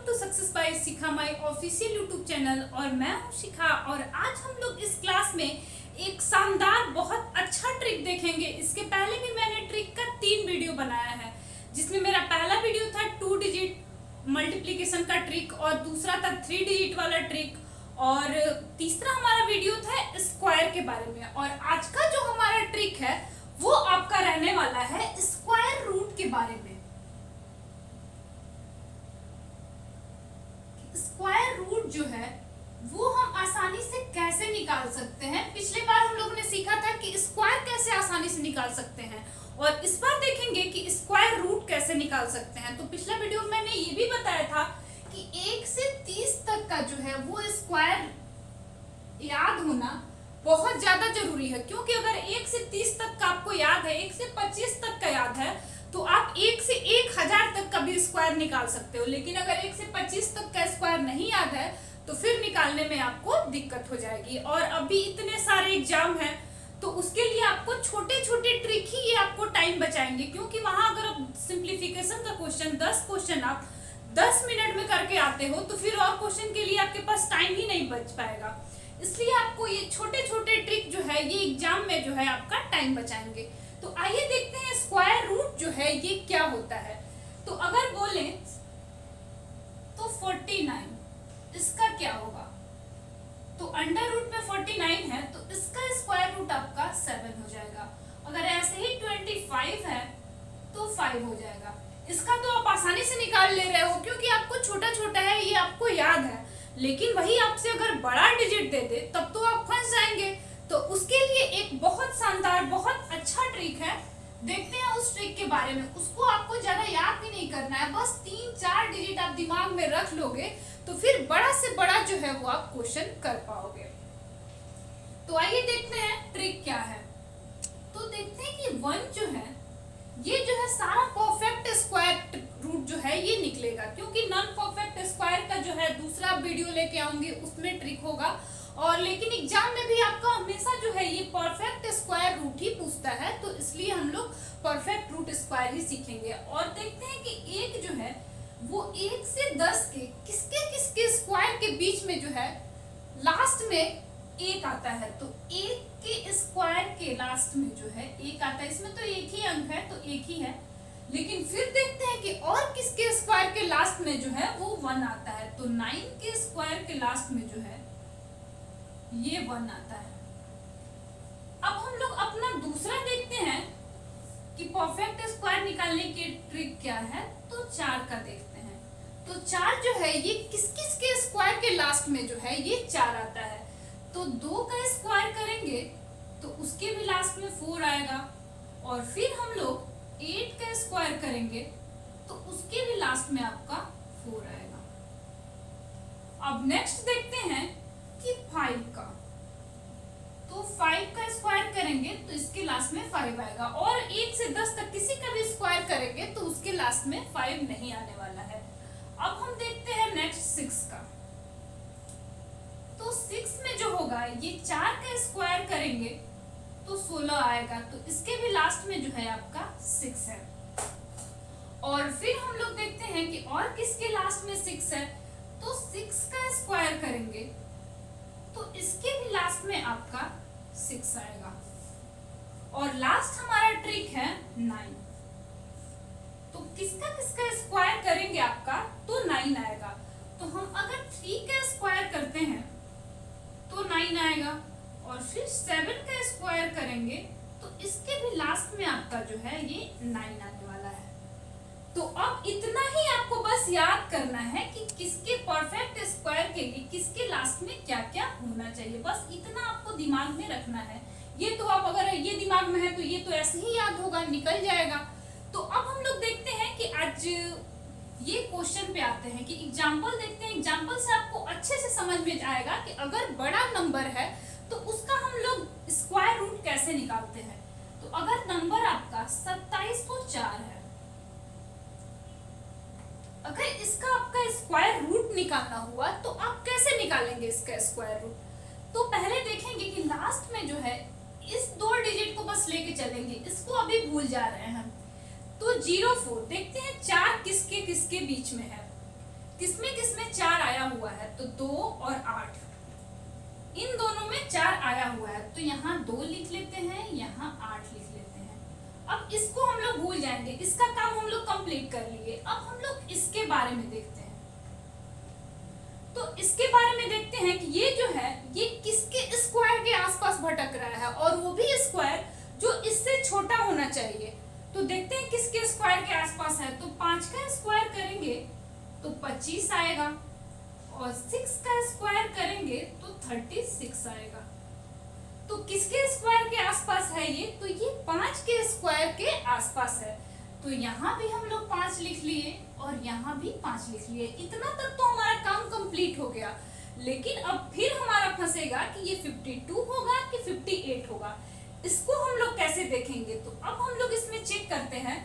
To success by Shikha my official YouTube channel. और मैं हूं शिखा और आज हम लोग इस क्लास में एक शानदार बहुत अच्छा ट्रिक देखेंगे। इसके पहले भी मैंने ट्रिक का 3 वीडियो बनाया है, जिसमें मेरा पहला वीडियो था 2 डिजिट मल्टीप्लिकेशन का ट्रिक और दूसरा था 3 डिजिट वाला ट्रिक और तीसरा हमारा वीडियो था स्क्वायर के बारे में। और आज का जो हमारा ट्रिक है वो आपका रहने वाला है स्क्वायर रूट के बारे में। स्क्वायर रूट जो है वो हम आसानी से कैसे निकाल सकते हैं। पिछले बार हम लोगों ने सीखा था कि स्क्वायर कैसे आसानी से निकाल सकते हैं और इस बार देखेंगे कि स्क्वायर रूट कैसे निकाल सकते हैं। तो पिछला वीडियो में मैंने ये भी बताया था कि 1 से 30 तक का जो है वो स्क्वायर याद होना बहुत ज्यादा जरूरी है, क्योंकि अगर 1 से 30 तक का आपको याद है, 1 से 25 तक का याद है, तो आप 1 से 1000 तक का भी स्क्वायर निकाल सकते हो। लेकिन अगर 1 से 25 तक का स्क्वायर नहीं याद है तो फिर निकालने में आपको दिक्कत हो जाएगी। और अभी इतने सारे एग्जाम हैं तो उसके लिए आपको छोटे छोटे ट्रिक ही ये आपको टाइम बचाएंगे, क्योंकि वहां अगर आप सिंप्लीफिकेशन का क्वेश्चन 10 क्वेश्चन आप 10 मिनट में करके आते हो तो फिर और क्वेश्चन के लिए आपके पास टाइम ही नहीं बच पाएगा। इसलिए आपको ये छोटे छोटे ट्रिक जो है ये एग्जाम में जो है आपका टाइम बचाएंगे। तो आइए देखते हैं स्क्वायर रूट जो है ये क्या होता है। तो अगर बोले तो 49 इसका क्या होगा, तो अंडर रूट में 49 है तो इसका स्क्वायर रूट आपका 7 हो जाएगा। अगर ऐसे ही 25 है तो 5 हो जाएगा। इसका तो आप आसानी से निकाल ले रहे हो क्योंकि आपको छोटा छोटा है, ये आपको याद है। लेकिन वही आपसे अगर बड़ा डिजिट दे दे तब तो आप फंस जाएंगे। तो उसके लिए एक बहुत शानदार बहुत अच्छा ट्रिक है, देखते हैं उस ट्रिक के बारे में। उसको आपको ज्यादा याद भी नहीं करना है, बस 3-4 डिजिट आप दिमाग में रख लोगे तो फिर बड़ा से बड़ा जो है वो आप क्वेश्चन कर पाओगे। तो आइए देखते हैं ट्रिक क्या है। तो देखते हैं कि 1 जो है ये जो है सारा परफेक्ट स्क्वायर रूट जो है ये निकलेगा, क्योंकि नॉन परफेक्ट स्क्वायर का जो है दूसरा वीडियो लेके आऊंगी उसमें ट्रिक होगा। और लेकिन एग्जाम में भी आपका हमेशा जो है ये परफेक्ट स्क्वायर रूट ही पूछता है, तो इसलिए हम लोग परफेक्ट रूट स्क्वायर ही सीखेंगे। और देखते हैं कि एक जो है वो 1 से 10 के किसके किसके स्क्वायर के बीच में जो है लास्ट में 1 आता है। तो 1 के स्क्वायर के लास्ट में जो है 1 आता है, इसमें तो एक ही अंक है तो 1 ही है। लेकिन फिर देखते हैं कि और किसके स्क्वायर के लास्ट में जो है वो 1 आता है। तो 9 के स्क्वायर के लास्ट में जो है ये 1 आता है। अब हम लोग अपना दूसरा देखते हैं कि परफेक्ट स्क्वायर निकालने की ट्रिक क्या है। तो 4 का देखते हैं। तो 4 जो है ये किस किस के स्क्वायर के लास्ट में जो है ये 4 आता है। तो 2 का स्क्वायर करेंगे तो उसके भी लास्ट में 4 आएगा। और फिर हम लोग 8 का स्क्वायर करेंगे तो उसके भी लास्ट में आपका 4 आएगा। अब नेक्स्ट देखते हैं कि 5 का। तो 5 का स्क्वायर करेंगे तो इसके लास्ट में 5 आएगा। और 1 से 10 तक किसी का भी स्क्वायर करेंगे तो उसके लास्ट में 5 नहीं आने वाला है। अब हम देखते हैं नेक्स्ट 6 का। तो 6 में जो होगा ये 4 का स्क्वायर करेंगे तो 16 आएगा। तो इसके भी लास्ट में जो है आपका 6 है। और फिर हम लोग देखते हैं कि और किसके लास्ट में 6 है। तो 6 का स्क्वायर करेंगे तो इसके भी लास्ट में आपका 6 आएगा। और लास्ट हमारा ट्रिक है 9। तो किसका किसका स्क्वायर करेंगे आपका तो 9 आएगा। तो हम अगर 3 का स्क्वायर करते हैं तो 9 आएगा। और फिर 7 का स्क्वायर करेंगे तो इसके भी लास्ट में आपका जो है ये 9 आने वाला है। तो अब इतना ही आपको बस याद करना है कि किसके परफेक्ट स्क्वायर के लिए किसके लास्ट में क्या क्या होना चाहिए, बस इतना आपको दिमाग में रखना है। ये तो आप अगर ये दिमाग में है तो ये तो ऐसे ही याद होगा, निकल जाएगा। तो अब हम लोग देखते हैं कि आज ये क्वेश्चन पे आते हैं कि एग्जाम्पल देखते हैं। एग्जाम्पल से आपको अच्छे से समझ में आएगा कि अगर बड़ा नंबर है तो उसका हम लोग स्क्वायर रूट कैसे निकालते हैं। तो अगर नंबर आपका 2704 है, अगर इसका आपका स्क्वायर रूट निकालना हुआ तो आप कैसे निकालेंगे इसका स्क्वायर रूट। तो पहले देखेंगे कि लास्ट में जो है इस 2 डिजिट को बस लेके चलेंगे, इसको अभी भूल जा रहे हैं हम। तो 04 देखते हैं 4 किसके किसके बीच में है। किसमें 4 आया हुआ है, तो 2 और 8, इन दोनों में 4 आया हुआ है, तो यहाँ 2 लिख लेते हैं, यहाँ 8 लिख लेते हैं। अब इसको हम लोग भूल जाएंगे, इसका काम हम लोग कंप्लीट कर लिए। अब हम लोग इसके बारे में देखते हैं। तो इसके बारे में देखते हैं कि ये जो है ये किसके स्क्वायर के आसपास भटक रहा है, और वो भी स्क्वायर जो इससे छोटा होना चाहिए। तो देखते हैं किसके स्क्वायर के आसपास है। तो 5 का स्क्वायर करेंगे तो 25 आएगा, और 6 का स्क्वायर करेंगे तो 36 आएगा। तो किसके स्क्वायर के आसपास है ये, तो ये 5 के स्क्वायर के आसपास है। तो यहाँ भी हम लोग 5 लिख लिए और यहाँ भी 5 लिख लिए। इतना तक तो हमारा काम कंप्लीट हो गया। लेकिन अब फिर हमारा फंसेगा कि ये 52 होगा कि 58 होगा। इसको हम लोग कैसे देखेंगे, तो अब हम लोग इसमें चेक करते हैं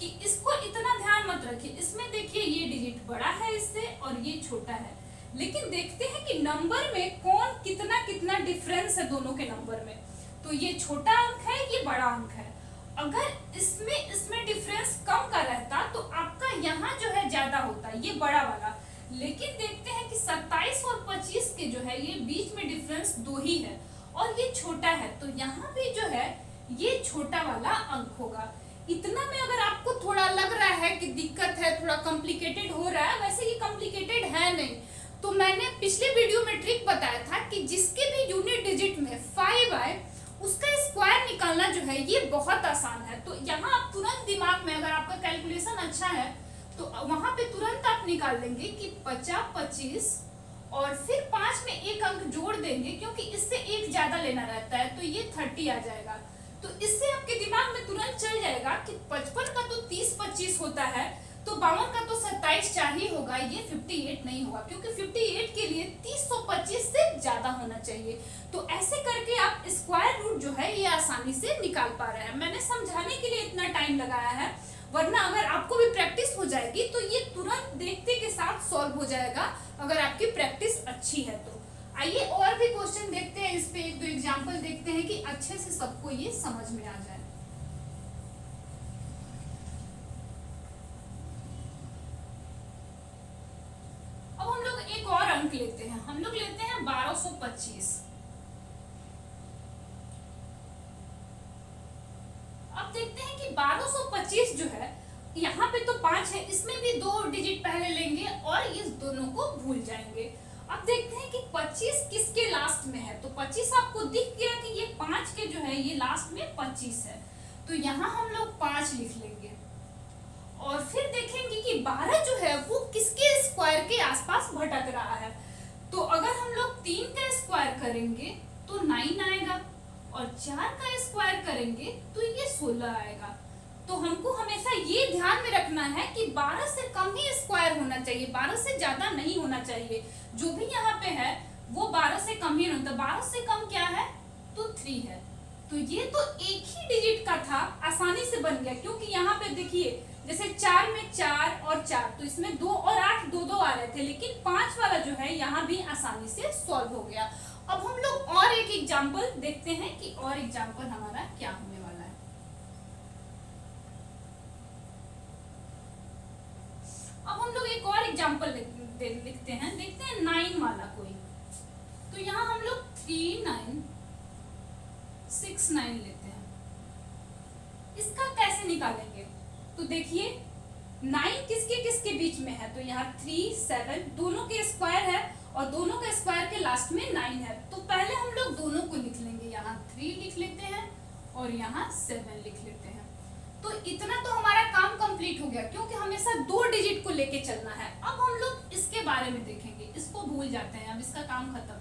कि इसको इतना ध्यान मत रखिए। इसमें देखिए ये डिजिट बड़ा है इससे और ये छोटा है, लेकिन देखते हैं कि नंबर में कौन कितना कितना डिफरेंस है दोनों के नंबर में। तो ये छोटा अंक है, ये बड़ा अंक है। अगर इसमें डिफरेंस कम का रहता तो आपका यहाँ जो है ज्यादा होता, ये बड़ा वाला। लेकिन देखते हैं कि 27 और 25 के जो है ये बीच में डिफरेंस 2 ही है और ये छोटा है, तो यहाँ भी जो है ये छोटा वाला अंक होगा। इतना में अगर आपको थोड़ा लग रहा है कि दिक्कत है, थोड़ा कॉम्प्लिकेटेड हो रहा है, वैसे ये कॉम्प्लिकेटेड है नहीं। तो मैंने पिछले वीडियो में ट्रिक बताया था कि जिसके भी यूनिट डिजिट में 5 आए उसका स्क्वायर निकालना जो है ये बहुत आसान है। तो यहाँ आप तुरंत दिमाग में, अगर आपका कैलकुलेशन अच्छा है तो वहां पे तुरंत आप निकाल लेंगे कि 50, 25 और फिर 5 में एक अंक जोड़ देंगे, क्योंकि इससे एक ज्यादा लेना रहता है, तो ये 30 आ जाएगा। तो इससे आपके दिमाग में तुरंत चल जाएगा कि 55 का तो 30, 25 होता है, तो 52 का तो 27 4 ही होगा, ये 58 नहीं होगा, क्योंकि 58 के लिए 30 तो 25 से ज्यादा होना चाहिए। तो ऐसे करके आप स्क्वायर रूट जो है ये आसानी से निकाल पा रहे हैं। मैंने समझाने के लिए इतना टाइम लगाया है, वरना अगर आपको भी प्रैक्टिस हो जाएगी तो ये तुरंत देखते के साथ सॉल्व हो जाएगा, अगर आपकी प्रैक्टिस अच्छी है तो। आइए और भी क्वेश्चन देखते हैं, इस पे 1-2 एग्जांपल देखते हैं कि अच्छे से सबको ये समझ में आ जाए। अब हम लोग एक और अंक लेते हैं, हम लोग लेते हैं 1225। अब देखते हैं कि 1225 जो है यहाँ पे तो 5 है, इसमें भी 2 डिजिट पहले लेंगे और इस दोनों को भूल जाएंगे। अब देखते हैं कि 25 किसके लास्ट में है। तो 25 आपको दिख गया कि ये 5 के जो है ये लास्ट में 25 है, तो यहाँ हम लोग 5 लिख लेंगे। और फिर देखेंगे कि 12 जो है वो किसके स्क्वायर के आसपास भटक रहा है। तो अगर हम लोग 3 का स्क्वायर करेंगे तो 9 आएगा, और 4 का स्क्वायर करेंगे तो ये 16 आएगा। तो हमको हमेशा ये ध्यान में रखना है कि 12 से कम ही स्क्वायर होना चाहिए, 12 से ज्यादा नहीं होना चाहिए। जो भी यहाँ पे है वो 12 से कम ही होता है। 12 से कम क्या है, तो 3 है। तो ये तो एक ही डिजिट का था, आसानी से बन गया, क्योंकि यहाँ पे देखिए जैसे 4 में 4 और 4, तो इसमें 2 और 8 2 आ रहे थे, लेकिन 5 वाला जो है यहाँ भी आसानी से सॉल्व हो गया। अब हम लोग और एक एग्जाम्पल देखते हैं कि और एग्जाम्पल हमारा क्या होने वाला है। अब हम लोग एक और एग्जाम्पल लिखते हैं, देखते हैं 9 वाला कोई। तो यहाँ हम लोग 3 9 6 9 लेते हैं। इसका कैसे निकालेंगे, तो देखिए 9 किसके किसके बीच में है, तो यहाँ 3 7 दोनों के स्क्वायर है और दोनों के स्क्वायर के लास्ट में 9 है। तो पहले हम लोग दोनों को लिख लेंगे, यहाँ 3 लिख लेते हैं और यहाँ 7 लिख लेते हैं। तो इतना तो हमारा काम कंप्लीट हो गया, क्योंकि हमेशा 2 डिजिट को लेके चलना है। अब हम लोग इसके बारे में देखेंगे, इसको भूल जाते हैं, अब इसका काम खत्म।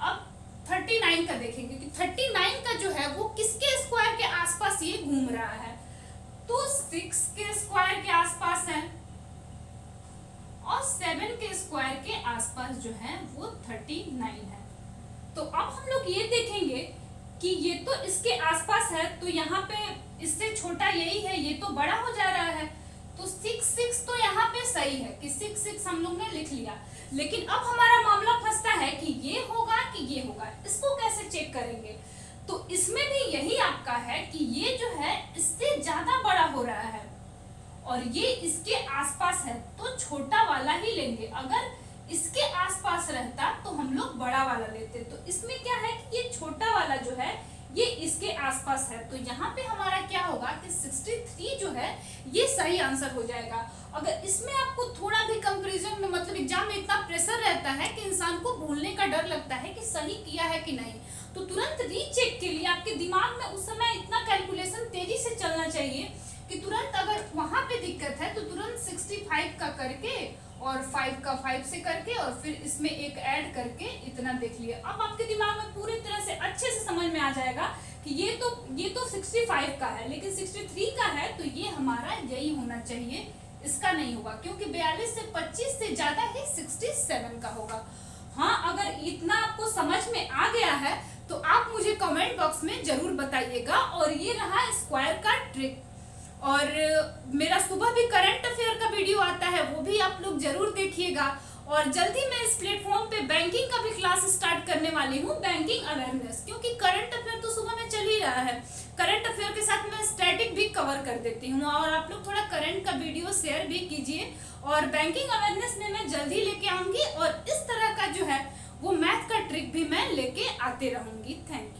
अब 39 का देखेंगे कि 39 का जो है वो किसके स्क्वायर के आसपास ये घूम रहा है। तो 6 के स्क्वायर के आसपास है और 7 के स्क्वायर के आसपास जो है वो 39 है। तो अब हम लोग ये देखेंगे कि ये तो इसके आसपास है, तो यहाँ पे इससे छोटा यही है, ये तो बड़ा हो जा रहा है। तो 6 6 तो यहाँ पे सही है कि 6 6 हम लोग ने लिख लिया। लेकिन अब हमारा मामला फंसता है कि ये होगा कि ये होगा, इसको कैसे चेक करेंगे। तो इसमें भी यही आपका है कि ये जो है इससे ज्यादा बड़ा हो रहा है और ये इसके आसपास है तो छोटा वाला ही लेंगे। अगर इसके आसपास रहता तो हम लोग बड़ा वाला लेते। तो इसमें क्या है कि ये छोटा वाला जो है ये इसके आसपास है, तो यहाँ पे हमारा क्या होगा कि 63 जो है ये सही आंसर हो जाएगा। अगर इसमें आपको थोड़ा भी कंपैरिजन में, मतलब एग्जाम में इतना प्रेशर रहता है कि इंसान को भूलने का डर लगता है कि सही किया है कि नहीं, तो तुरंत रीचेक के लिए आपके दिमाग में उस समय इतना कैलकुलेशन तेजी से चलना चाहिए कि तुरंत अगर वहां पे दिक्कत है तो तुरंत 65 का करके और 5 का 5 से करके और फिर इसमें एक ऐड करके इतना देख लिया। अब आपके दिमाग में पूरी तरह से अच्छे से समझ में आ जाएगा कि ये तो 65 का है, लेकिन 63 का है तो ये हमारा यही होना चाहिए, इसका नहीं होगा, क्योंकि 42 से 25 से ज्यादा ही 67 का होगा। हाँ, अगर इतना आपको समझ में आ गया है तो आप मुझे कमेंट बॉक्स में जरूर बताइएगा। और ये रहा स्क्वायर का ट्रिक। और मेरा सुबह भी करंट अफेयर का वीडियो आता है, वो भी आप लोग जरूर देखिएगा। और जल्दी मैं इस प्लेटफॉर्म पे बैंकिंग का भी क्लास स्टार्ट करने वाली हूँ, बैंकिंग अवेयरनेस, क्योंकि करंट अफेयर तो सुबह में चल ही रहा है। करंट अफेयर के साथ मैं स्टैटिक भी कवर कर देती हूँ, और आप लोग थोड़ा करंट का वीडियो शेयर भी कीजिए। और बैंकिंग अवेयरनेस में मैं जल्दी लेके आऊंगी, और इस तरह का जो है वो मैथ का ट्रिक भी मैं लेके आते रहूंगी। Thank you.